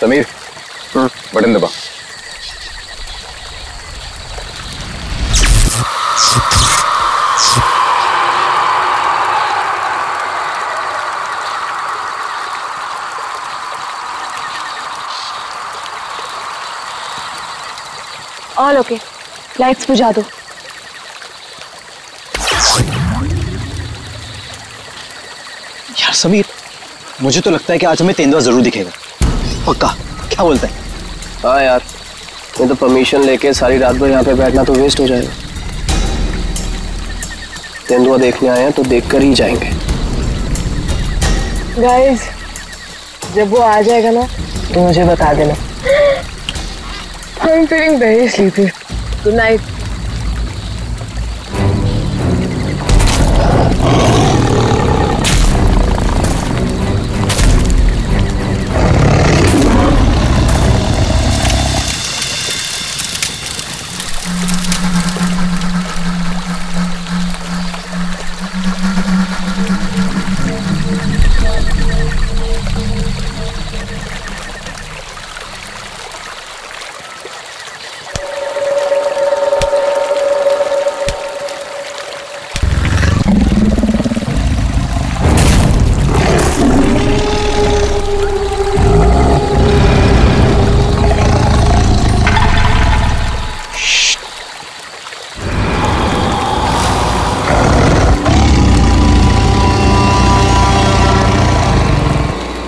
Sameer, button दबा। All okay, lights बुझा दो। यार समीर, मुझे तो लगता है कि आज हमें तेंदुआ जरूर दिखेगा। पक्का? क्या बोलता है? हाँ यार, मैं तो परमिशन लेके सारी रात भर यहाँ पे बैठना तो वेस्ट हो जाएगा। तेंदुआ देखने आए हैं तो देख कर ही जाएंगे। गाइस, जब वो आ जाएगा ना तो मुझे बता देना। I'm feeling very sleepy. Good night.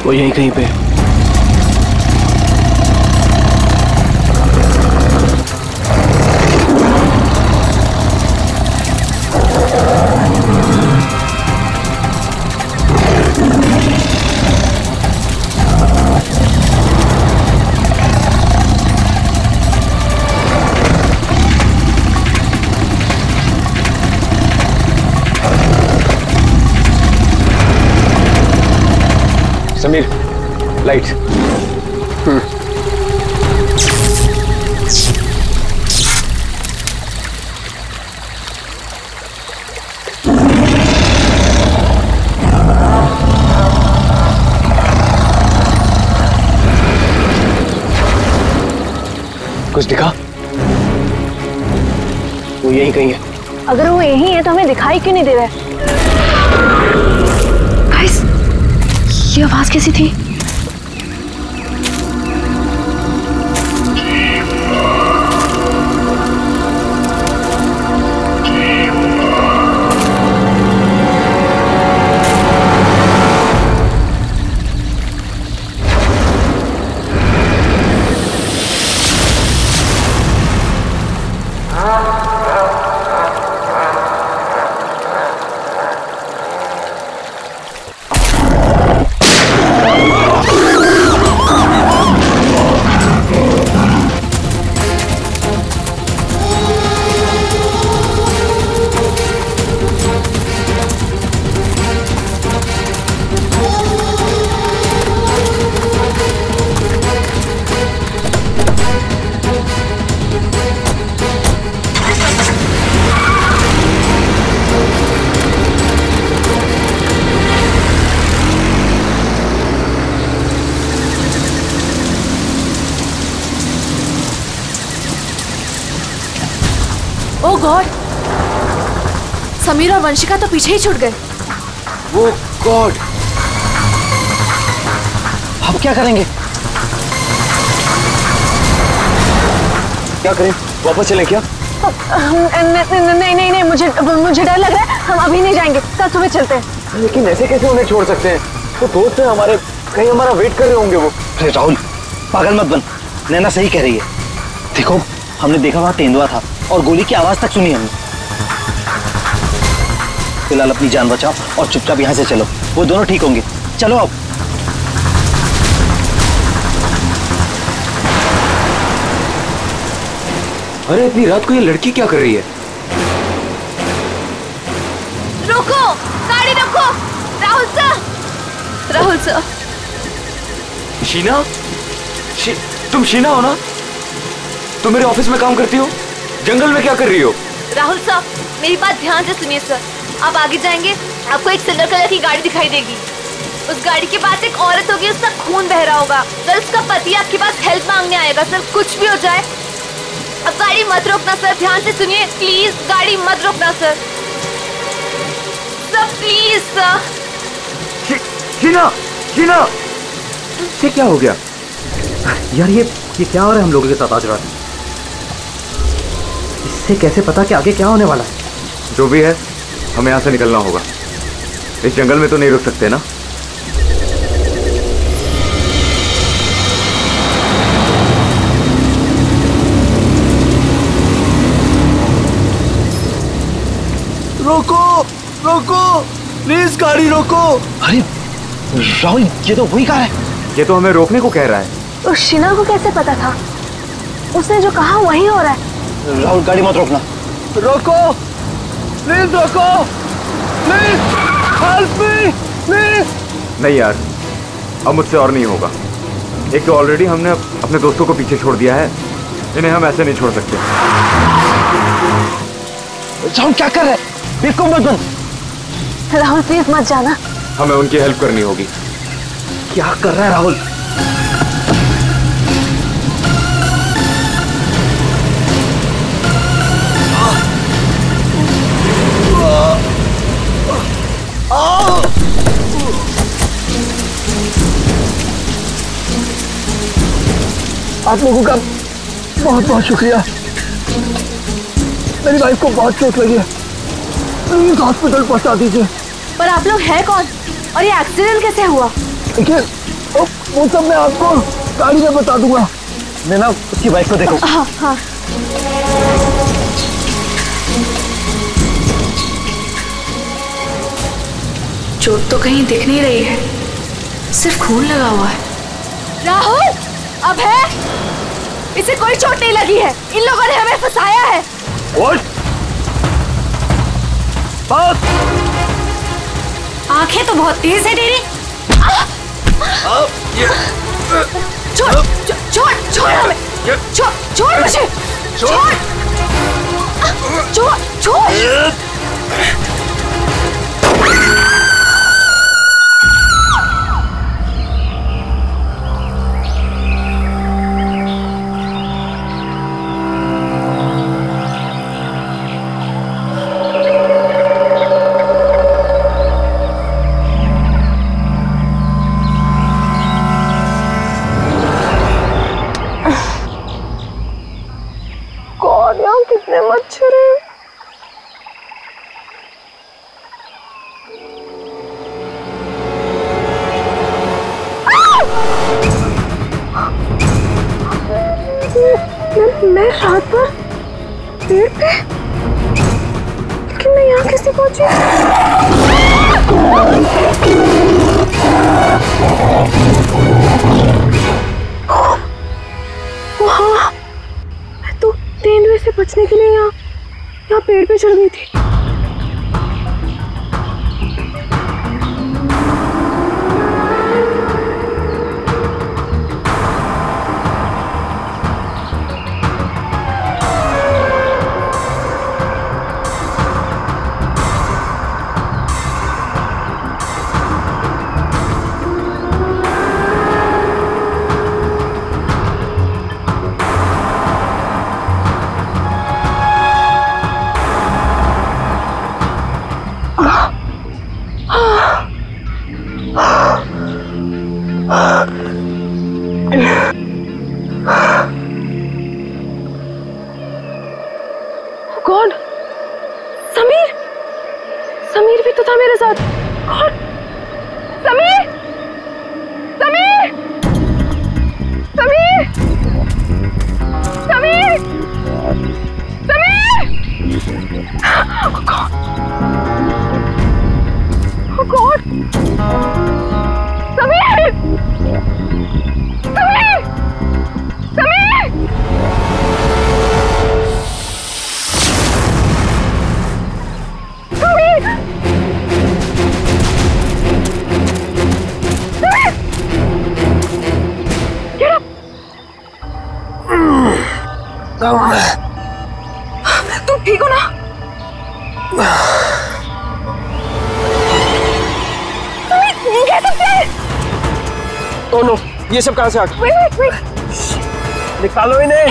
वो यहीं कहीं पे। समीर, लाइट। कुछ दिखा? वो यहीं कहीं है। अगर वो यहीं है तो हमें दिखाई क्यों नहीं दे रहा है? गाइस, ये आवाज कैसी थी? ओह गॉड, समीर और वंशिका तो पीछे ही छूट गए। वो गॉड, अब क्या करेंगे? क्या करें? वापस चलें क्या? नहीं नहीं नहीं, मुझे डर लग रहा है। हम अभी नहीं जाएंगे, कल सुबह चलते हैं। लेकिन ऐसे कैसे उन्हें छोड़ सकते हैं? वो दोस्त हैं हमारे, कहीं हमारा वेट कर रहे होंगे वो। अरे राहुल, पागल मत बन। नैना सही कह रही है। देखो, हमने देखा वहां तेंदुआ था और गोली की आवाज तक सुनी हमने। फिलहाल अपनी जान बचाओ और चुपचाप यहाँ से चलो, वो दोनों ठीक होंगे। चलो अब। अरे इतनी रात को ये लड़की क्या कर रही है? रुको, गाड़ी रोको। Rahul sir, Rahul sir. शीना? तुम शीना हो ना? तुम मेरे ऑफिस में काम करती हो? जंगल में क्या कर रही हो? राहुल सर, मेरी बात ध्यान से सुनिए सर। आप आगे जाएंगे, आपको एक सिल्वर कलर की गाड़ी दिखाई देगी। उस गाड़ी के पास एक औरत होगी, उसका खून बह रहा होगा। सर उसका पति आपके पास हेल्प मांगने आएगा। सर कुछ भी हो जाए अब गाड़ी मत रोकना सर, ध्यान से सुनिए प्लीज, गाड़ी मत रोकना sir. Sir please sir. Sheena, Sheena, ये क्या हो गया यार? ये क्या हो रहा है हम लोगों के साथ आज रात? इससे कैसे पता कि आगे क्या होने वाला है? जो भी है, हमें यहाँ से निकलना होगा। इस जंगल में तो नहीं रुक सकते ना। रोको, रोको, प्लीज गाड़ी रोको। अरे राहुल, ये तो वही कार है। ये तो हमें रोकने को कह रहा है। उस शीना को कैसे पता था? उसने जो कहा वही हो रहा है। राहुल गाड़ी मत रोकना। रोको, प्लीज रोको, प्लीज हेल्प मी, प्लीज। नहीं यार, अब मुझसे और नहीं होगा। एक तो ऑलरेडी हमने अपने दोस्तों को पीछे छोड़ दिया है, इन्हें हम ऐसे नहीं छोड़ सकते। राहुल क्या कर रहे हैं? बिल्कुल मत बंद। राहुल प्लीज मत जाना। हमें उनकी हेल्प करनी होगी। क्या कर रहा है राहुल? आप लोगों का बहुत बहुत शुक्रिया। मेरी वाइफ को बहुत चोट लगी है, प्लीज हॉस्पिटल पहुंचा दीजिए। पर आप लोग हैं कौन और ये एक्सीडेंट कैसे हुआ? देखिए वो सब मैं आपको गाड़ी में बता दूंगा। नैना, उसकी वाइफ को देखो। हाँ हाँ। चोट तो कहीं दिख नहीं रही है, सिर्फ खून लगा हुआ है। राहुल अब है, इसे कोई चोट नहीं लगी है, इन लोगों ने हमें फंसाया है। आंखें तो बहुत तेज है तेरी। छोड़ छोड़ छोड़ हमें, छोड़ छोड़ मुझे, छोड़ छोड़ छोड़। कितने मच्छर हैं। मैं रात भर पेड़ पे, लेकिन मैं यहाँ कैसे पहुंची? वहाँ मैं तो तेंदुए से बचने के लिए यहाँ पेड़ पे चढ़ गई थी। गॉड, समीर भी तो था मेरे साथ। God, Sameer, Sameer, Sameer, Sameer, Sameer. Oh God, oh God, Sameer, Sameer, Sameer. तुम ठीक हो ना? कैसे ओह नो, ये सब कहाँ से आ गया? निकालो इन्हें।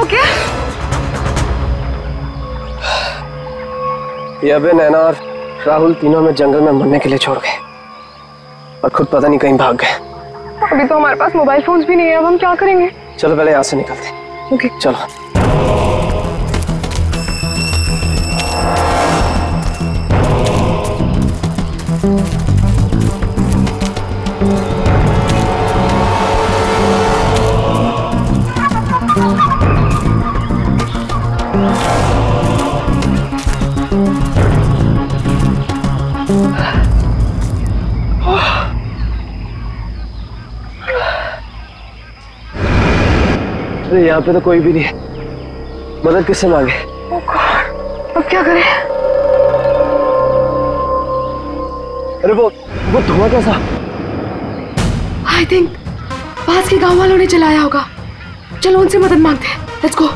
ओके? ये अबे, नैना और राहुल तीनों में जंगल में मरने के लिए छोड़ गए और खुद पता नहीं कहीं भाग गए। अभी तो हमारे पास मोबाइल फोन्स भी नहीं है, अब हम क्या करेंगे? चलो पहले यहाँ से निकलते। ओके चलो। अरे यहाँ पे तो कोई भी नहीं है, मदद किससे मांगे? अब क्या करें? अरे वो धुआं कैसा? आई थिंक पास के गांव वालों ने चलाया होगा। चलो उनसे मदद मांगते हैं। Let's go.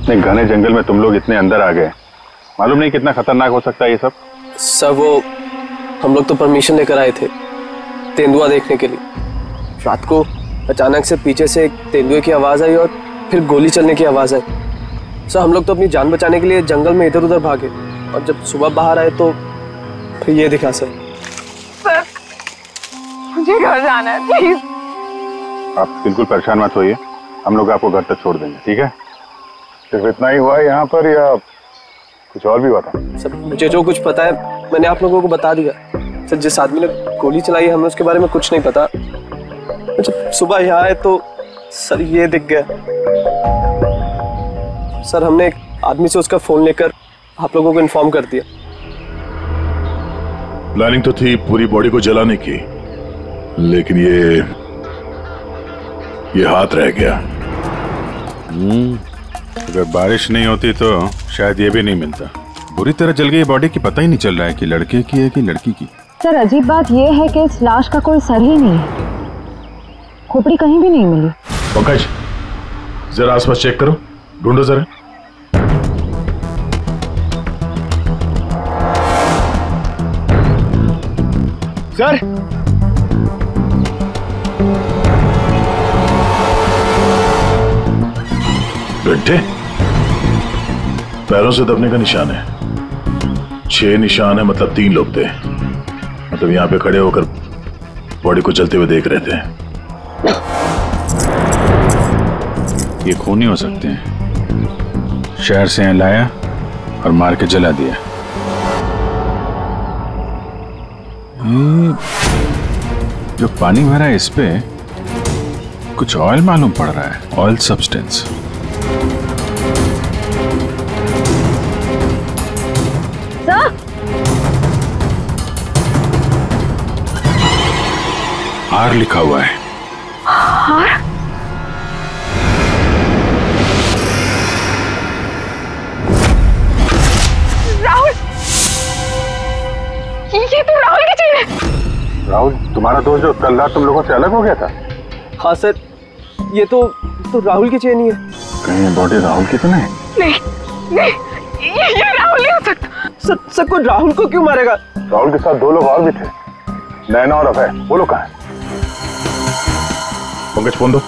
इतने घने जंगल में तुम लोग इतने अंदर आ गए, मालूम नहीं कितना खतरनाक हो सकता है ये सब। सर वो हम लोग तो परमिशन लेकर आए थे तेंदुआ देखने के लिए। रात को अचानक से पीछे से एक तेंदुए की आवाज आई और फिर गोली चलने की आवाज आई। सर हम लोग तो अपनी जान बचाने के लिए जंगल में इधर उधर भागे और जब सुबह बाहर आए तो फिर ये दिखा। सर मुझे घर जाना है, प्लीज। आप बिल्कुल परेशान मत होइए, हम लोग आपको घर तक छोड़ देंगे, ठीक है? सिर्फ इतना ही हुआ है यहाँ पर या कुछ और भी हुआ था? सर मुझे जो कुछ पता है मैंने आप लोगों को बता दिया। सर जिस आदमी ने गोली चलाई है हमें उसके बारे में कुछ नहीं पता। जब सुबह यहाँ आए तो सर ये दिख गया। सर हमने एक आदमी से उसका फोन लेकर आप लोगों को इन्फॉर्म कर दिया। प्लानिंग तो थी पूरी बॉडी को जलाने की, लेकिन ये हाथ रह गया। अगर बारिश नहीं होती तो शायद ये भी नहीं मिलता। बुरी तरह जल गई बॉडी की, पता ही नहीं चल रहा है कि लड़के की है कि लड़की की। सर अजीब बात यह है कि इस लाश का कोई सर ही नहीं है, खोपड़ी कहीं भी नहीं मिली। पंकज जरा आसपास चेक करो, ढूंढो जरा। सर घंटे पैरों से दबने का निशान है, 6 निशान है, मतलब 3 लोग थे। मतलब यहाँ पे खड़े होकर बॉडी को जलते हुए देख रहे थे। ये खूनी हो सकते हैं, शहर से यहाँ लाया और मार के जला दिया। जो पानी भरा है इस पे कुछ ऑयल मालूम पड़ रहा है, ऑयल सब्सटेंस। आर लिखा हुआ है। आर? राहुल, ये तो राहुल की चेन है। राहुल तुम्हारा दोस्त जो कल रात तुम लोगों से अलग हो गया था? हाँ सर ये तो राहुल की चेन ही है। कहीं बॉडी राहुल की तो नहीं? नहीं नहीं, ये राहुल नहीं हो सकता। सर को राहुल को क्यों मारेगा? राहुल के साथ 2 लोग और भी थे, नैना और अभय। वो लोग कहाँ हैं? पंकज फोन दो।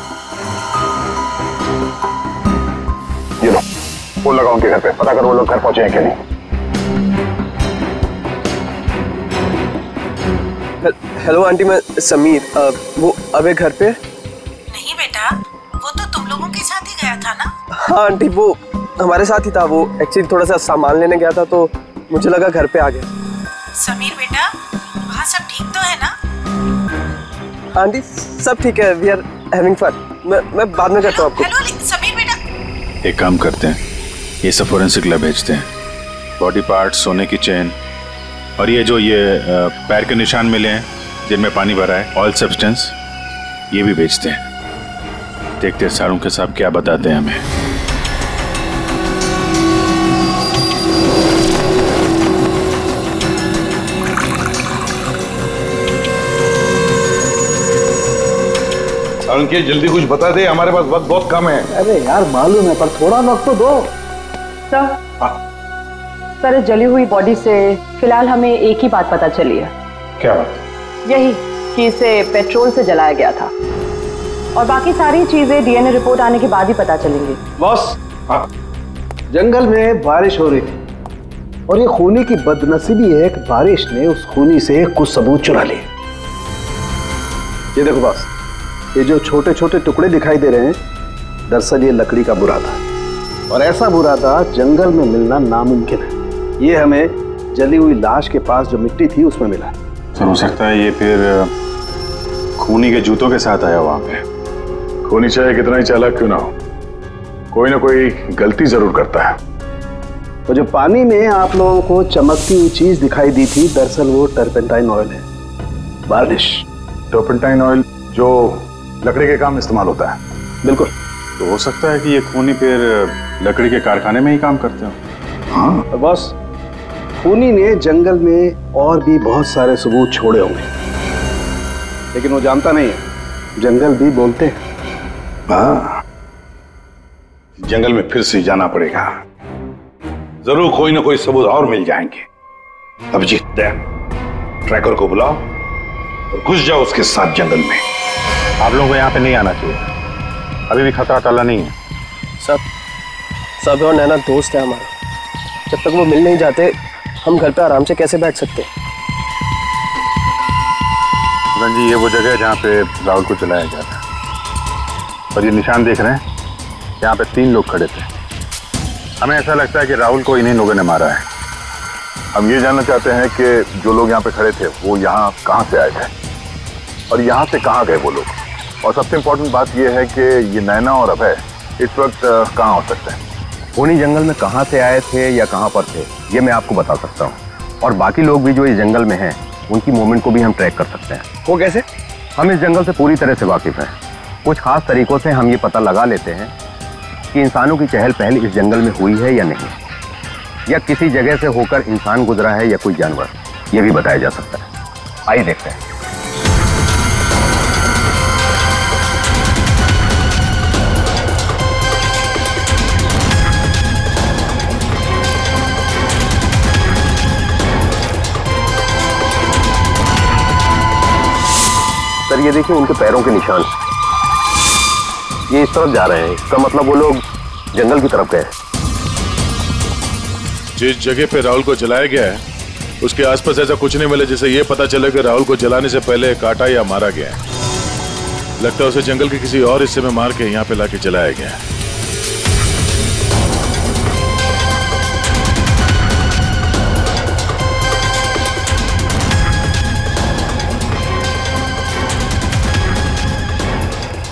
ये लो फोन लगाओ उनके घर पे, पता करो वो लोग घर पहुंचे हैं कि नहीं। हेलो आंटी, मैं समीर। वो अबे घर पे? नहीं बेटा, वो तो तुम लोगों के साथ ही गया था ना? हाँ आंटी वो हमारे साथ ही था। वो एक्चुअली थोड़ा सा सामान लेने गया था तो मुझे लगा घर पे आ गया। समीर बेटा, वहाँ सब ठीक तो है ना? आंटी सब ठीक है, वी आर हैविंग फन। मैं बाद में करता हूँ आपको। हेलो समीर बेटा। एक काम करते हैं, ये सब फोरेंसिक लैब भेजते हैं। बॉडी पार्ट, सोने की चेन और ये जो पैर के निशान मिले हैं जिनमें पानी भरा है, ऑयल सब्सटेंस, ये भी भेजते हैं। देखते हैं सारुण के साहब क्या बताते हैं हमें। सारुण के जल्दी कुछ बता दे, हमारे पास वक्त बहुत कम है। अरे यार मालूम है, पर थोड़ा वक्त तो दो। सर इस जली हुई बॉडी से फिलहाल हमें एक ही बात पता चली है। क्या बात? यही कि इसे पेट्रोल से जलाया गया था, और बाकी सारी चीजें डीएनए रिपोर्ट आने के बाद ही पता चलेंगी। बॉस, जंगल में बारिश हो रही थी और ये खूनी की बदनसीबी है कि बारिश ने उस खूनी से कुछ सबूत चुरा लिए। ये देखो बॉस, ये जो छोटे छोटे टुकड़े दिखाई दे रहे हैं, दरअसल ये लकड़ी का बुरादा, और ऐसा बुरादा जंगल में मिलना नामुमकिन है। ये हमें जली हुई लाश के पास जो मिट्टी थी उसमें मिला। सर हो सकता है ये फिर खूनी के जूतों के साथ आया वहां पे। खूनी चाहे कितना ही चालाक क्यों ना हो, कोई ना कोई गलती जरूर करता है। तो जो पानी में आप लोगों को चमकती हुई चीज दिखाई दी थी, दरअसल वो टर्पेंटाइन ऑयल है, वार्निश। टर्पेंटाइन ऑयल जो लकड़ी के काम इस्तेमाल होता है? बिल्कुल। तो हो सकता है कि ये खूनी फिर लकड़ी के कारखाने में ही काम करते हो। हाँ तो बस, खूनी ने जंगल में और भी बहुत सारे सबूत छोड़े होंगे, लेकिन वो जानता नहीं है जंगल भी बोलते हैं। हाँ, जंगल में फिर से जाना पड़ेगा, जरूर कोई ना कोई सबूत और मिल जाएंगे। अभिजीत, ट्रैकर को बुलाओ और घुस जाओ उसके साथ जंगल में। आप लोगों को यहाँ पे नहीं आना चाहिए, अभी भी खतरा टला नहीं है। सब और नैना दोस्त है हमारा, जब तक वो मिल नहीं जाते हम घर पे आराम से कैसे बैठ सकते? जी ये वो जगह है जहाँ पे राहुल को चलाया गया था, और ये निशान देख रहे हैं, यहाँ पे 3 लोग खड़े थे। हमें ऐसा लगता है कि राहुल को इन्हीं लोगों ने मारा है। हम ये जानना चाहते हैं कि जो लोग यहाँ पे खड़े थे वो यहाँ कहाँ से आए थे और यहाँ से कहाँ गए वो लोग, और सबसे इम्पोर्टेंट बात यह है कि ये नैना और अभय इस वक्त कहाँ हो सकते हैं। खूनी जंगल में कहाँ से आए थे या कहाँ पर थे ये मैं आपको बता सकता हूँ, और बाकी लोग भी जो इस जंगल में हैं उनकी मूवमेंट को भी हम ट्रैक कर सकते हैं। वो कैसे? हम इस जंगल से पूरी तरह से वाकिफ हैं। कुछ खास तरीकों से हम ये पता लगा लेते हैं कि इंसानों की चहल पहल इस जंगल में हुई है या नहीं, या किसी जगह से होकर इंसान गुजरा है या कोई जानवर, ये भी बताया जा सकता है। आइए देखते हैं। सर ये देखिए उनके पैरों के निशान, ये इस तरफ जा रहे हैं, इसका मतलब वो लोग जंगल की तरफ गए। जिस जगह पे राहुल को जलाया गया है उसके आसपास ऐसा कुछ नहीं मिला जिससे ये पता चले कि राहुल को जलाने से पहले काटा या मारा गया है। लगता है उसे जंगल के किसी और हिस्से में मार के यहाँ पे लाके जलाया गया है।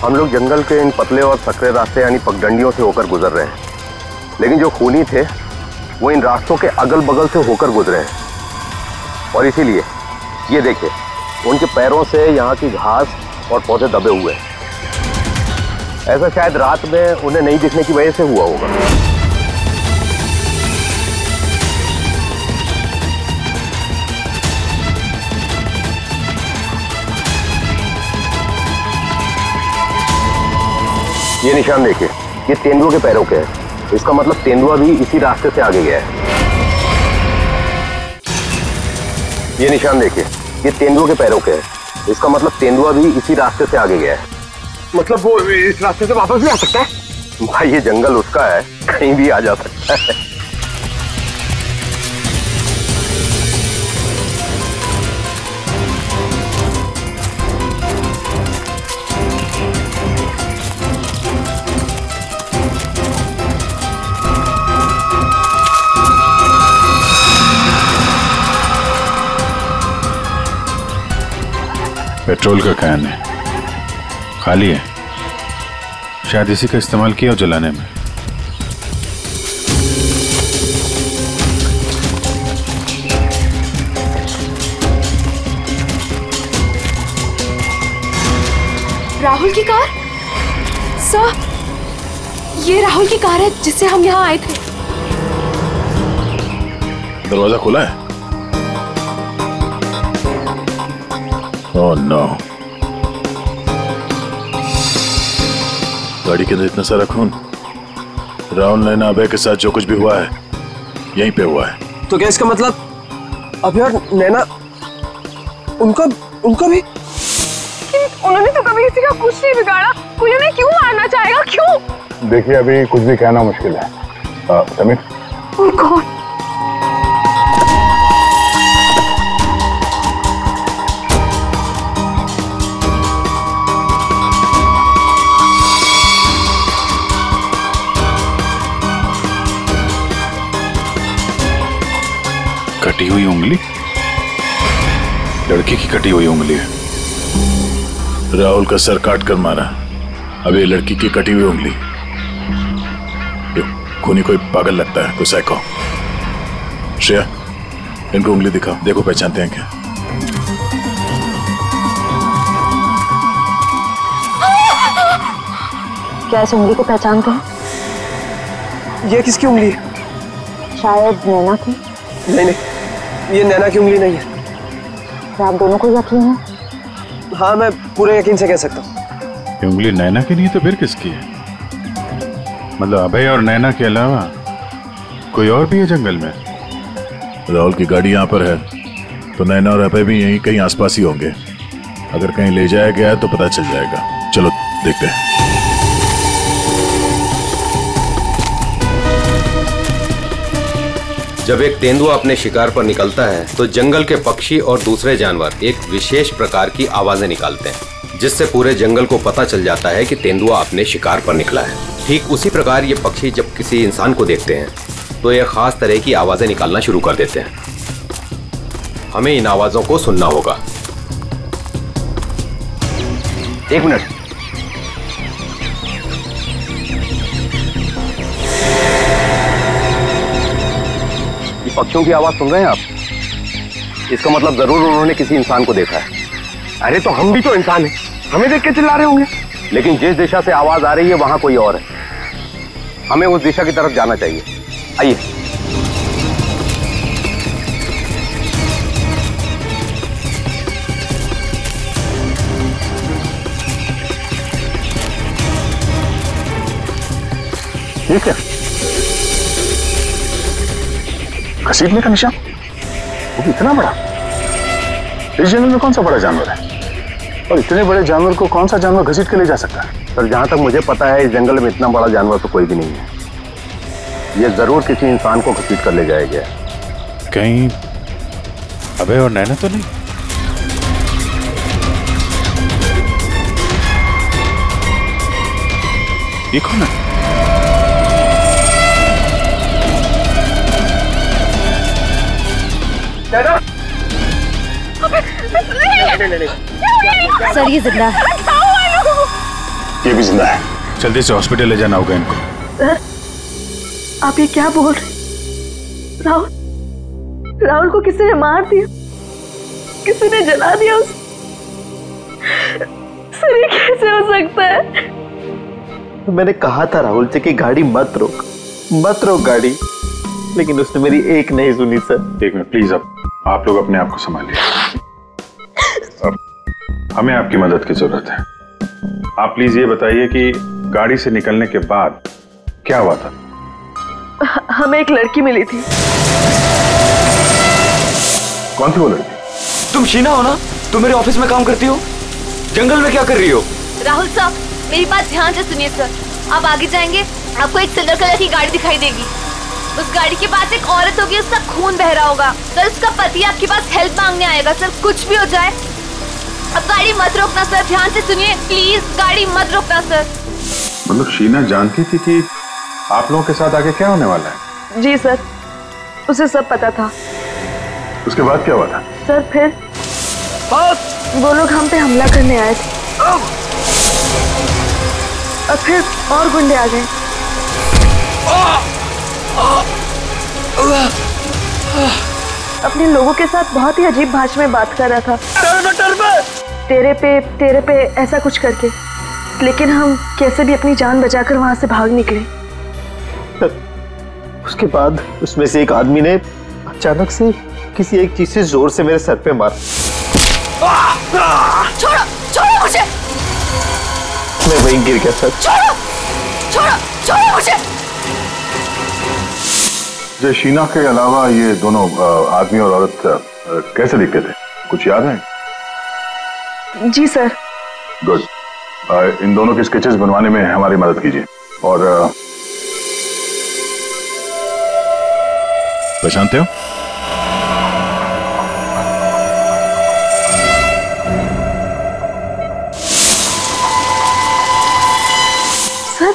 हम लोग जंगल के इन पतले और सकरे रास्ते यानी पगडंडियों से होकर गुजर रहे हैं, लेकिन जो खूनी थे वो इन रास्तों के अगल बगल से होकर गुजरे हैं, और इसीलिए ये देखिए उनके पैरों से यहाँ की घास और पौधे दबे हुए हैं। ऐसा शायद रात में उन्हें नहीं दिखने की वजह से हुआ होगा। ये निशान देखिए, ये तेंदुआ के पैरों के हैं, इसका मतलब तेंदुआ भी इसी रास्ते से आगे गया है। ये निशान देखिए, ये तेंदुआ के पैरों के हैं, इसका मतलब तेंदुआ भी इसी रास्ते से आगे गया है। मतलब वो इस रास्ते से वापस भी आ सकता है? भाई ये जंगल उसका है, कहीं भी आ जा सकता है। पेट्रोल का कैन है, खाली है। शायद इसी का इस्तेमाल किया जलाने में। राहुल की कार? सर, ये राहुल की कार है जिससे हम यहाँ आए थे। दरवाजा खुला है? Oh no. गाड़ी के अंदर इतना सारा खून। राहुल नैना अभय के साथ जो कुछ भी हुआ है यहीं पे हुआ है। तो क्या इसका मतलब अभय और नैना उनका भी? उन्होंने तो कभी किसी का कुछ नहीं बिगाड़ा, कोई उन्हें क्यों मारना चाहेगा? क्यों? देखिए अभी कुछ भी कहना मुश्किल है। समीर, और कौन? कटी हुई उंगली? लड़की की कटी हुई उंगली है। राहुल का सर काट कर मारा, अब ये लड़की की कटी हुई उंगली। ये खूनी कोई पागल लगता है, कोई साइको। श्रेया, इनको उंगली दिखाओ, देखो पहचानते हैं क्या। क्या इस उंगली को पहचानते हैं? ये किसकी उंगली है? शायद नैना की। नहीं, ये नैना की उंगली नहीं है। क्या आप दोनों को यकीन है? हाँ, मैं पूरे यकीन से कह सकता हूँ। ये उंगली नैना की नहीं है तो फिर किसकी है? मतलब अभय और नैना के अलावा कोई और भी है जंगल में? राहुल की गाड़ी यहाँ पर है तो नैना और अभय भी यहीं कहीं आसपास ही होंगे। अगर कहीं ले जाया गया है तो पता चल जाएगा। चलो देखते हैं। जब एक तेंदुआ अपने शिकार पर निकलता है तो जंगल के पक्षी और दूसरे जानवर एक विशेष प्रकार की आवाजें निकालते हैं, जिससे पूरे जंगल को पता चल जाता है कि तेंदुआ अपने शिकार पर निकला है। ठीक उसी प्रकार ये पक्षी जब किसी इंसान को देखते हैं तो ये खास तरह की आवाजें निकालना शुरू कर देते हैं। हमें इन आवाजों को सुनना होगा। एक मिनट। पक्षियों की आवाज सुन रहे हैं आप? इसका मतलब जरूर उन्होंने किसी इंसान को देखा है। अरे तो हम भी तो इंसान हैं, हमें देख के चिल्ला रहे होंगे। लेकिन जिस दिशा से आवाज आ रही है वहां कोई और है। हमें उस दिशा की तरफ जाना चाहिए। आइए। ठीक है, घसीटने का निशान, वो भी इतना बड़ा। इस जंगल में कौन सा बड़ा जानवर है? और इतने बड़े जानवर को कौन सा जानवर घसीट के ले जा सकता है? सर, जहां तक मुझे पता है इस जंगल में इतना बड़ा जानवर तो कोई भी नहीं है। ये जरूर किसी इंसान को घसीट कर ले जाया गया। कहीं अभय और नैना तो नहीं? ये कौन है? सर, ये जिंदा है। ये भी जिंदा है। जल्दी से हॉस्पिटल ले जाना होगा इनको। सर, आप ये क्या बोल रहे? राहुल को किसी ने मार दिया, किसी ने जला दिया उसे। सर, ये कैसे हो सकता है? मैंने कहा था राहुल से कि गाड़ी मत रोक गाड़ी, लेकिन उसने मेरी एक नहीं सुनी। सर, एक मिनट प्लीज, अब आप लोग अपने आप को संभालिए। अब हमें आपकी मदद की जरूरत है। आप प्लीज ये बताइए कि गाड़ी से निकलने के बाद क्या हुआ था? हमें एक लड़की मिली थी। कौन थी वो लड़की? तुम शीना हो ना? तुम मेरे ऑफिस में काम करती हो? जंगल में क्या कर रही हो? राहुल साहब, मेरी बात ध्यान से सुनिए सर। आप आगे जाएंगे, आपको एक सिल्वर कलर की गाड़ी दिखाई देगी। उस गाड़ी के पास एक औरत होगी, उसका खून बह रहा होगा। सर, उसका पति आपके पास हेल्प मांगने आएगा। सर, कुछ भी हो जाए अब गाड़ी मत रोकना सर। ध्यान से सुनिए प्लीज, गाड़ी मत रोकना सर। मतलब शीना जानती थी कि आप लोगों के साथ आगे क्या होने वाला है? जी सर, उसे सब पता था। उसके बाद क्या हुआ था? सर, फिर वो लोग हम पे हमला करने आए थे और फिर और गुंडे आ गए। अपने लोगों के साथ बहुत ही अजीब भाषा में बात कर रहा था, तेरे पे ऐसा कुछ करके। लेकिन हम कैसे भी अपनी जान बचाकर वहां से भाग निकले। उसके बाद उसमें से एक आदमी ने अचानक से किसी एक चीज से जोर से मेरे सर पे मारा। छोड़ो छोड़ो मुझे। मैं वहीं गिर गया सर। छोड़ो छोड़ो छोड़ो मुझे। जो शीना के अलावा ये दोनों आदमी और औरत कैसे दिखते थे, कुछ याद है? जी सर। गुड। इन दोनों के स्केचेस बनवाने में हमारी मदद कीजिए। और पहचानते हो? सर,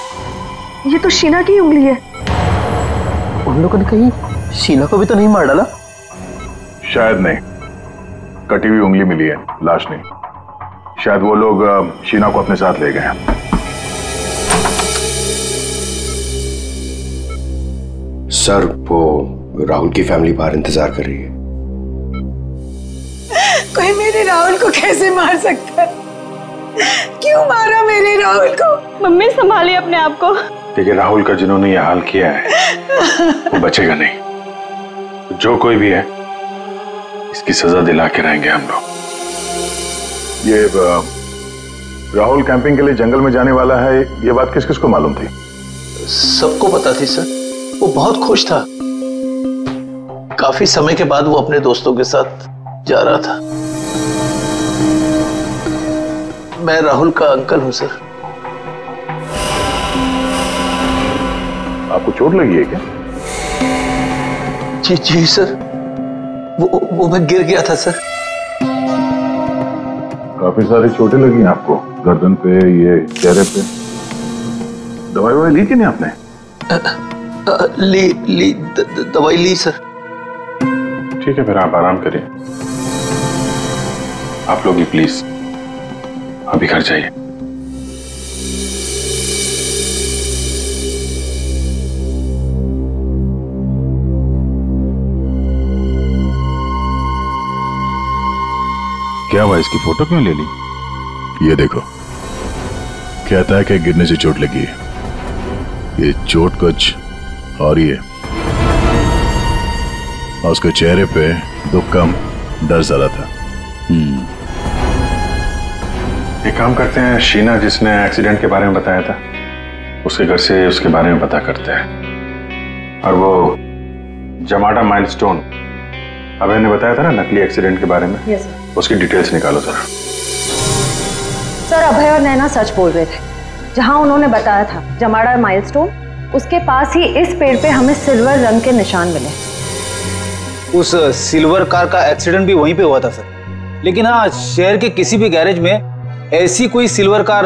ये तो शीना की उंगली है। उन लोगों ने कहीं शीना को भी तो नहीं मार डाला? शायद नहीं, कटी हुई उंगली मिली है, लाश नहीं। शायद वो लोग शीना को अपने साथ ले गए हैं। सर, वो राहुल की फैमिली बाहर इंतजार कर रही है। कोई मेरे राहुल को कैसे मार सकता है? क्यों मारा मेरे राहुल को? मम्मी संभालिए अपने आप को। देखिए, राहुल का जिन्होंने ये हाल किया है वो बचेगा नहीं। जो कोई भी है इसकी सजा दिला के रहेंगे हम लोग। ये राहुल कैंपिंग के लिए जंगल में जाने वाला है, ये बात किस किस को मालूम थी? सबको पता थी सर। वो बहुत खुश था। काफी समय के बाद वो अपने दोस्तों के साथ जा रहा था। मैं राहुल का अंकल हूं सर। आपको चोट लगी है क्या? जी सर, वो मैं गिर गया था सर। काफी सारी चोटें लगी हैं आपको, गर्दन पे, ये चेहरे पे। दवाई ली थी नहीं आपने? दवाई ली सर। ठीक है, फिर आप आराम करिए। आप लोग भी प्लीज अभी घर जाइए। क्या हुआ, इसकी फोटो क्यों ले ली? ये देखो, कहता है कि गिरने से चोट लगी है। ये चोट कुछ और ही है। और उसके चेहरे पे दुख कम, डर ज्यादा था। एक काम करते हैं, शीना जिसने एक्सीडेंट के बारे में बताया था उसके घर से उसके बारे में पता करते हैं। और वो जमाडा माइलस्टोन अभय ने बताया था ना, नकली एक्सीडेंट के बारे में। Yes sir. उसकी डिटेल्स निकालो जरा। सर, अभय और नैना सच बोल रहे थे। जहां उन्होंने बताया था जमाडा माइलस्टोन, उसके पास ही इस पेड़ पे हमें सिल्वर रंग के निशान मिले। उस सिल्वर कार का एक्सीडेंट भी वहीं पे हुआ था सर। लेकिन हाँ, शहर के किसी भी गैरेज में ऐसी कोई सिल्वर कार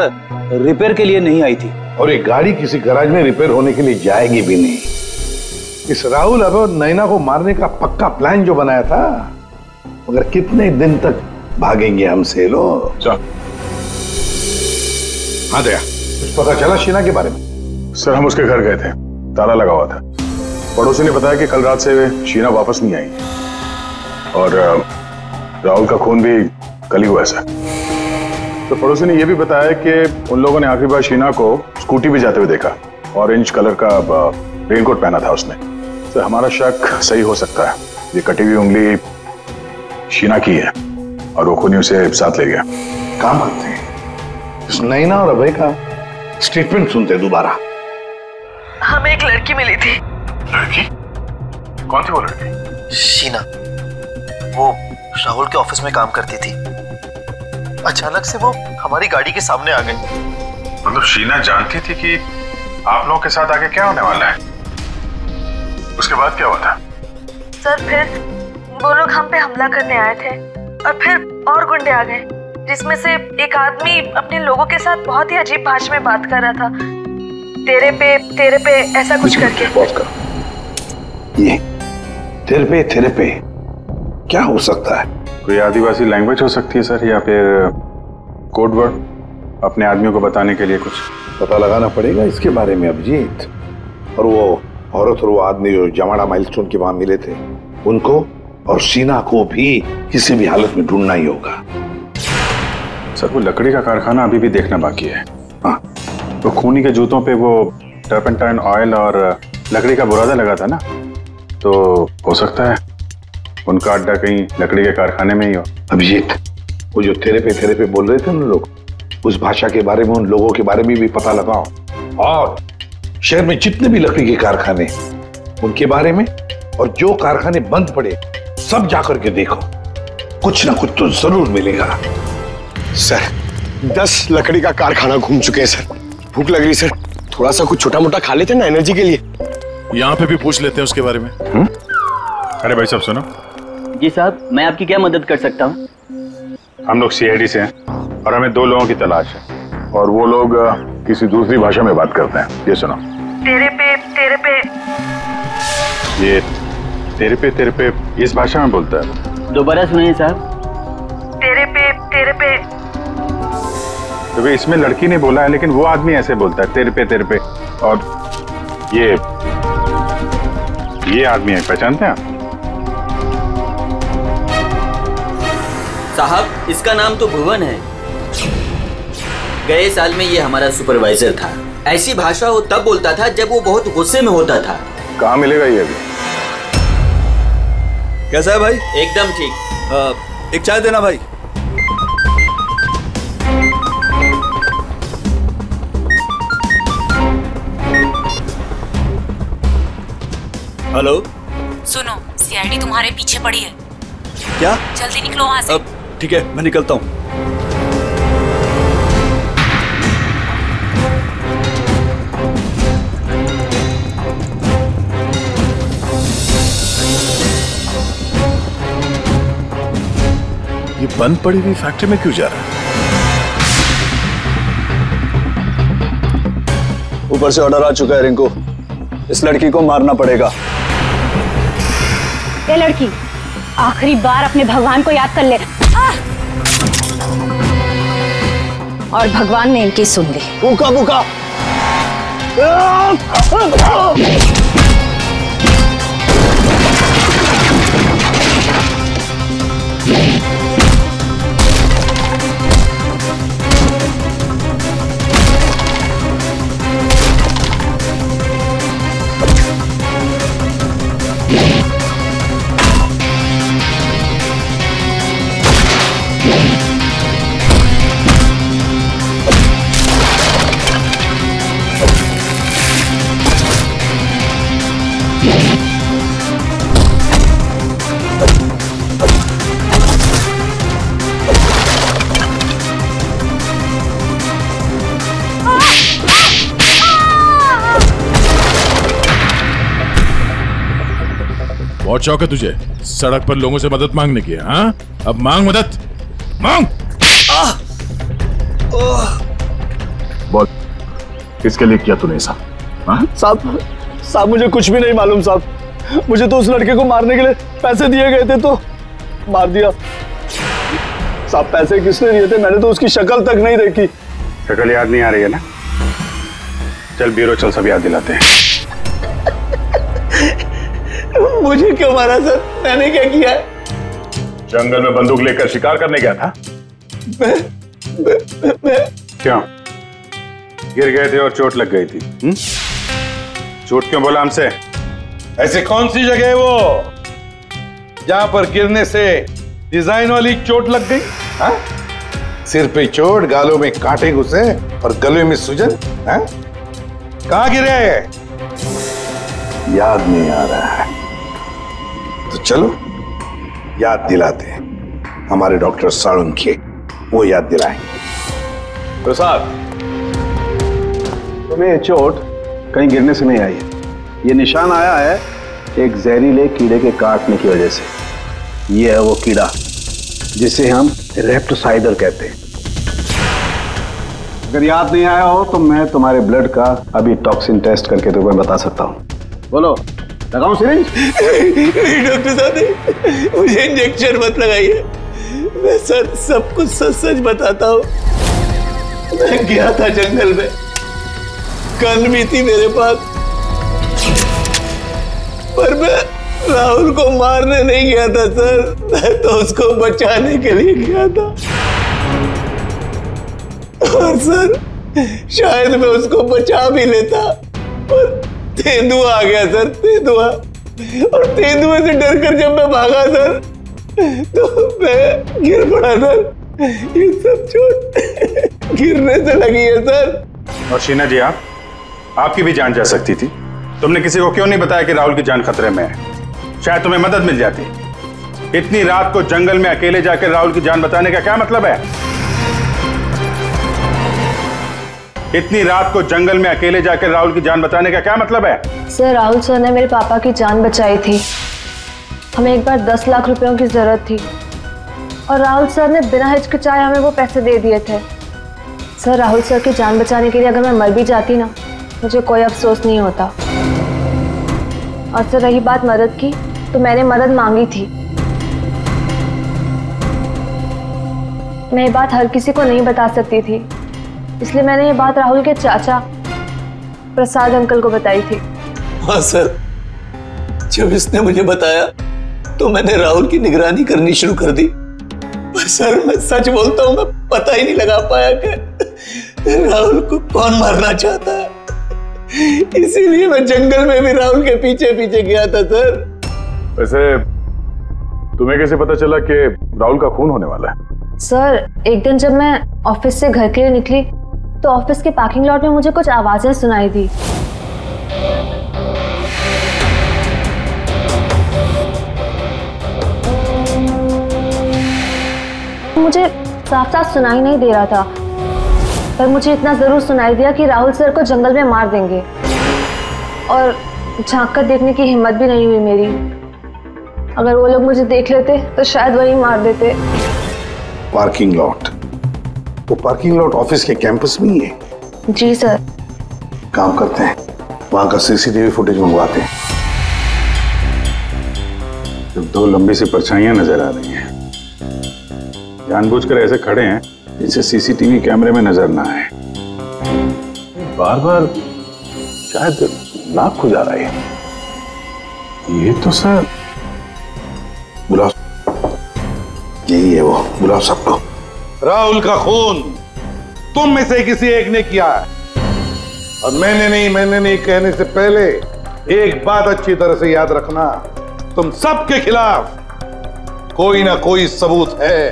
रिपेयर के लिए नहीं आई थी। और एक गाड़ी किसी गैराज में रिपेयर होने के लिए जाएगी भी नहीं। इस राहुल अब नैना को मारने का पक्का प्लान जो बनाया था, मगर कितने दिन तक भागेंगे हमसे लोग। हाँ दया, पता चला शीना के बारे में? सर, हम उसके घर गए थे, ताला लगा हुआ था। पड़ोसी ने बताया कि कल रात से शीना वापस नहीं आई और राहुल का खून भी कल ही हुआ ऐसा। तो पड़ोसी ने यह भी बताया कि उन लोगों ने आखिरी बार शीना को स्कूटी पे जाते हुए देखा। ऑरेंज कलर का रेनकोट पहना था उसने। तो हमारा शक सही हो सकता है, ये कटी हुई उंगली शीना की है और वो खूनी उसे साथ ले गया। काम करते हैं, इस नैना और अभय का स्टेटमेंट सुनते हैं दोबारा। हमें एक लड़की मिली थी। लड़की? कौन थी वो लड़की? शीना। वो राहुल के ऑफिस में काम करती थी। अचानक से वो हमारी गाड़ी के सामने आ गई। मतलब शीना जानती थी कि आप लोगों के साथ आगे क्या होने वाला है? उसके बाद क्या हुआ था? सर, फिर वो लोग हम पे हमला करने आए थे और फिर और गुंडे आ गए, जिसमें से एक आदमी अपने लोगों के साथ बहुत ही अजीब भाषा में बात कर रहा था, तेरे पे ऐसा कुछ करके। पॉज करो। ये तेरे पे क्या हो सकता है? कोई आदिवासी लैंग्वेज हो सकती है सर, या फिर कोड वर्ड अपने आदमियों को बताने के लिए कुछ पता लगाना पड़ेगा इसके बारे में अभिजीत। और वो औरत और वो आदमी जो जमाड़ा माइलस्टोन के वहां मिले थे, उनको और शीना को भी किसी भी हालत में ढूंढना ही होगा। सर वो लकड़ी का कारखाना अभी भी देखना बाकी है। हाँ, तो खूनी के जूतों पे वो टर्पेंटाइन ऑयल और लकड़ी का बुरादा लगा था ना, तो हो सकता है उनका अड्डा कहीं लकड़ी के कारखाने में ही हो। अभिजीत, वो जो तेरे पे बोल रहे थे ना लोग, उस भाषा के बारे में, उन लोगों के बारे में भी पता लगाओ, और शहर में जितने भी लकड़ी के कारखाने उनके बारे में, और जो कारखाने बंद पड़े सब जाकर के देखो, कुछ ना कुछ तो जरूर मिलेगा। सर 10 लकड़ी का कारखाना घूम चुके हैं सर। भूख लग रही सर, थोड़ा सा कुछ छोटा मोटा खा लेते हैं ना एनर्जी के लिए। यहाँ पे भी पूछ लेते हैं उसके बारे में। अरे भाई साहब सुनो। जी साहब, मैं आपकी क्या मदद कर सकता हूँ? हम लोग सीआईडी से हैं और हमें 2 लोगों की तलाश है, और वो लोग किसी दूसरी भाषा में बात करते हैं। ये सुनो। तेरे पे ये तेरे पे इस भाषा में बोलता है। दोबारा सुनिए साहब। तेरे पे तो वे इसमें लड़की ने बोला है, लेकिन वो आदमी ऐसे बोलता है तेरे पे। और ये आदमी है, पहचानते हैं आप? साहब इसका नाम तो भुवन है। गए साल में ये हमारा सुपरवाइजर था। ऐसी भाषा वो तब बोलता था जब वो बहुत गुस्से में होता था। कहाँ मिलेगा ये अभी? कैसा है भाई? एकदम ठीक। एक चाय देना भाई। हेलो, सुनो, सीआईडी तुम्हारे पीछे पड़ी है। क्या? जल्दी निकलो वहां से। ठीक है, मैं निकलता हूँ। ये बंद पड़ी हुई फैक्ट्री में क्यों जा रहा है? ऊपर से ऑर्डर आ चुका है रिंकू, इस लड़की को मारना पड़ेगा। ये लड़की आखिरी बार अपने भगवान को याद कर ले। और भगवान ने इनकी सुन ली। भूखा भूखा। बहुत शौक है तुझे सड़क पर लोगों से मदद मांगने की, हाँ? अब मांग मदद, मांग। बोल, किसके लिए किया तूने ऐसा? साहब मुझे कुछ भी नहीं मालूम साहब। मुझे तो उस लड़के को मारने के लिए पैसे दिए गए थे तो मार दिया। साहब पैसे किसने दिए थे? मैंने तो उसकी शक्ल तक नहीं देखी। शक्ल याद नहीं आ रही है ना? चल ब्यूरो चल, सब याद दिलाते हैं। मुझे क्यों मारा सर? मैंने क्या किया है? जंगल में बंदूक लेकर शिकार करने गया था। क्यों? गिर गए थे और चोट लग गई थी। झूठ क्यों बोला हमसे? ऐसी कौन सी जगह है वो जहां पर गिरने से डिजाइन वाली चोट लग गई? हाँ? सिर पे चोट, गालों में कांटे घुसे और गले में सूजन। हाँ? कहां गिरे? याद नहीं आ रहा है तो चलो याद दिलाते हैं। हमारे डॉक्टर साळुंखे वो याद दिलाएंगे। तो साहब तुम्हें चोट कहीं गिरने से नहीं आई है। ये निशान आया है एक जहरीले कीड़े के काटने की वजह से। ये है वो कीड़ा जिसे हम रेप्टोसाइडर कहते हैं। अगर याद नहीं आया हो तो मैं तुम्हारे ब्लड का अभी टॉक्सिन टेस्ट करके तुम्हें बता सकता हूं। बोलो, लगाऊं सिरिंज? डॉक्टर साहब मुझे इंजेक्शन मत लगाइए। मैं सर सब कुछ सच सच बताता हूँ। मैं गया था जंगल में, गन भी थी मेरे पास, पर मैं राहुल को मारने नहीं गया था सर, मैं तो उसको बचाने के लिए गया था। और सर शायद मैं उसको बचा भी लेता, और तेंदुआ आ गया सर, तेंदुआ। और तेंदुए से डरकर जब मैं भागा सर, तो मैं गिर पड़ा सर। ये सब चोट गिरने से लगी है सर। और शीना जी, आपकी भी जान जा सकती थी। तुमने किसी को क्यों नहीं बताया कि राहुल की जान खतरे में है? शायद तुम्हें मदद मिल जाती। इतनी रात को जंगल में अकेले जाकर राहुल की जान बचाने का क्या मतलब है? इतनी रात को जंगल में अकेले जाकर राहुल की जान बचाने का क्या मतलब है? सर, राहुल सर ने मेरे पापा की जान बचाई थी। हमें एक बार 10 लाख रुपयों की जरूरत थी और राहुल सर ने बिना हिचकिचाए हमें वो पैसे दे दिए थे। सर, राहुल सर की जान बचाने के लिए अगर मैं मर भी जाती ना, मुझे कोई अफसोस नहीं होता। और सर, रही बात मदद की, तो मैंने मदद मांगी थी। मैं ये बात हर किसी को नहीं बता सकती थी, इसलिए मैंने ये बात राहुल के चाचा प्रसाद अंकल को बताई थी। हाँ सर, जब इसने मुझे बताया तो मैंने राहुल की निगरानी करनी शुरू कर दी। पर सर, मैं सच बोलता हूँ, मैं पता ही नहीं लगा पाया कि राहुल को कौन मारना चाहता है। इसीलिए मैं जंगल में भी राहुल के पीछे पीछे गया था सर। वैसे तुम्हें कैसे पता चला कि राहुल का खून होने वाला है? सर, एक दिन जब मैं ऑफिस से घर के लिए निकली तो ऑफिस के पार्किंग लॉट में मुझे कुछ आवाजें सुनाई दी। मुझे साफ साफ सुनाई नहीं दे रहा था, पर मुझे इतना जरूर सुनाई दिया कि राहुल सर को जंगल में मार देंगे। और झांक कर देखने की हिम्मत भी नहीं हुई मेरी। अगर वो लोग मुझे देख लेते तो शायद वही मार देते। Parking lot? वो पार्किंग लॉट ऑफिस के कैंपस में ही है? जी सर। काम करते हैं, वहां का सीसीटीवी फुटेज मंगवाते हैं। जब 2 लंबी सी परछाइयां नजर आ रही हैं, जानबूझकर ऐसे खड़े हैं जिससे सीसीटीवी कैमरे में नजर ना आए, बार बार शायद नाक खुजा रहा है। ये तो सर बुलाओ, यही है वो, बुलाओ सबको। राहुल का खून तुम में से किसी एक ने किया है, और मैंने नहीं कहने से पहले एक बात अच्छी तरह से याद रखना, तुम सबके खिलाफ कोई ना कोई सबूत है।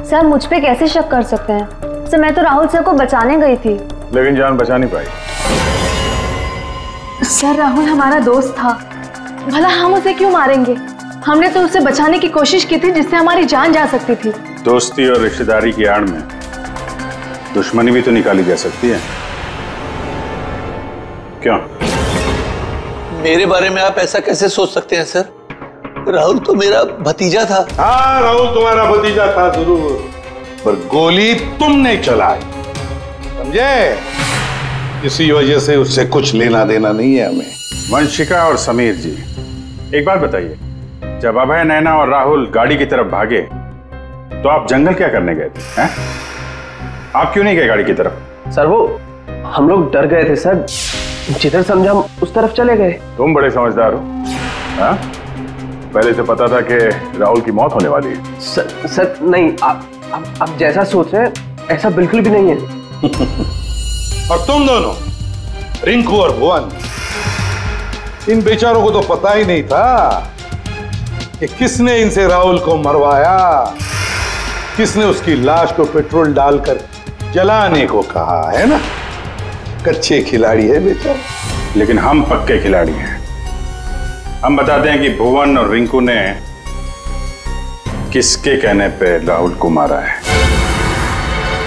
सर, मुझ पे कैसे शक कर सकते हैं? सर, मैं तो राहुल सर को बचाने गई थी। लेकिन जान बचा नहीं पाई। सर, राहुल हमारा दोस्त था, भला हम उसे क्यों मारेंगे? हमने तो उसे बचाने की कोशिश की थी जिससे हमारी जान जा सकती थी। दोस्ती और रिश्तेदारी की आड़ में दुश्मनी भी तो निकाली जा सकती है, क्यों? मेरे बारे में आप ऐसा कैसे सोच सकते हैं सर? राहुल तो मेरा भतीजा था। हाँ, राहुल तुम्हारा भतीजा था जरूर, पर गोली तुमने चलाई, समझे? इसी वजह से उससे कुछ लेना देना नहीं है हमें। वंशिका और समीर जी, एक बात बताइए, जब अभय, नैना और राहुल गाड़ी की तरफ भागे तो आप जंगल क्या करने गए थे? हैं? आप क्यों नहीं गए गाड़ी की तरफ? सर, वो हम लोग डर गए थे सर, जिधर समझा हम उस तरफ चले गए। तुम बड़े समझदार हो। हाँ? पहले से पता था कि राहुल की मौत होने वाली है। सर नहीं, आप जैसा सोच रहे हैं ऐसा बिल्कुल भी नहीं है। और तुम दोनों, रिंकू और भुवन, इन बेचारों को तो पता ही नहीं था कि किसने इनसे राहुल को मरवाया, किसने उसकी लाश को पेट्रोल डालकर जलाने को कहा, है ना? कच्चे खिलाड़ी है बेचारा। लेकिन हम पक्के खिलाड़ी हैं। हम बताते हैं कि भुवन और रिंकू ने किसके कहने पे राहुल को मारा है।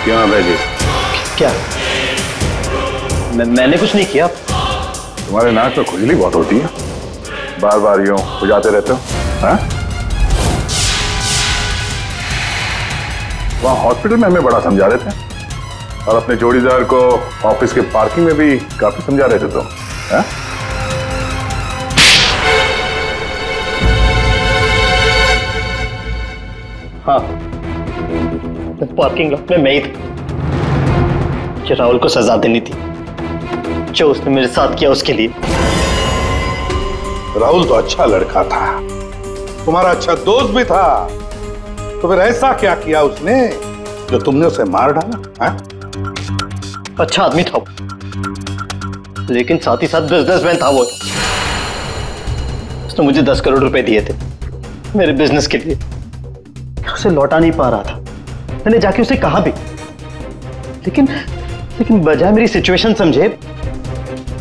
क्यों अभय जी? क्या? मैंने कुछ नहीं किया। तुम्हारे नाक पे खुजली बहुत होती है, बार बार यूं खुजाते रहते हो। हाँ? वहां हॉस्पिटल में हमें बड़ा समझा रहे थे, और अपने जोड़ीदार को ऑफिस के पार्किंग में भी काफी समझा रहे थे तुम। हाँ? हाँ, पार्किंग लॉट में मैं ही था कि राहुल को सजा देनी थी जो उसने मेरे साथ किया उसके लिए। राहुल तो अच्छा लड़का था, तुम्हारा अच्छा दोस्त भी था, तो फिर ऐसा क्या किया उसने जो तुमने उसे मार डाला? हा? अच्छा आदमी था वो, लेकिन साथ ही साथ बिजनेसमैन था वो। उसने मुझे 10 करोड़ रुपए दिए थे मेरे बिजनेस के लिए, उसे लौटा नहीं पा रहा था। मैंने जाके उसे कहा भी, लेकिन बजाय मेरी सिचुएशन समझे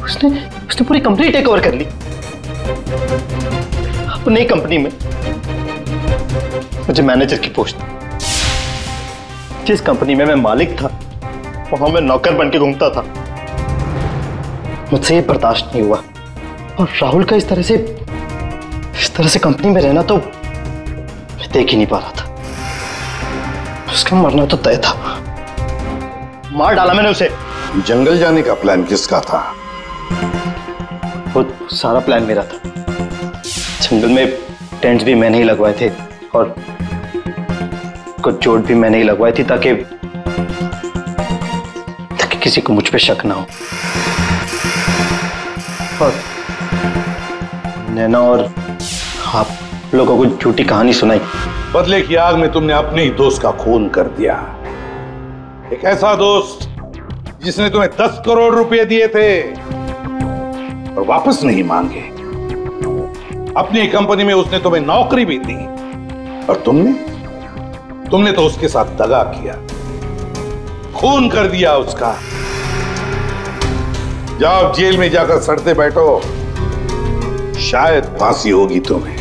उसने पूरी कंपनी टेक ओवर कर ली। अपनी कंपनी में मुझे मैनेजर की पोस्ट, जिस कंपनी में मैं मालिक था वहां मैं नौकर बन के घूमता था। मुझसे ये बर्दाश्त नहीं हुआ, और राहुल का इस तरह से कंपनी में रहना तो मैं देख ही नहीं पा रहा था। उसका मरना तो तय था, मार डाला मैंने उसे। जंगल जाने का प्लान किसका था? वो सारा प्लान मेरा था। जंगल में टेंट्स भी मैंने ही लगवाए थे और कुछ चोट भी मैंने ही लगवाई थी ताकि किसी को मुझ पे शक ना हो। और नैना और आप लोगों को झूठी कहानी सुनाई। बदले की आग में तुमने अपने ही दोस्त का खून कर दिया। एक ऐसा दोस्त जिसने तुम्हें 10 करोड़ रुपए दिए थे और वापस नहीं मांगे। अपनी कंपनी में उसने तुम्हें नौकरी भी दी और तुमने तो उसके साथ दगा किया, खून कर दिया उसका। जाओ जेल में जाकर सड़ते बैठो, शायद फांसी होगी तुम्हें।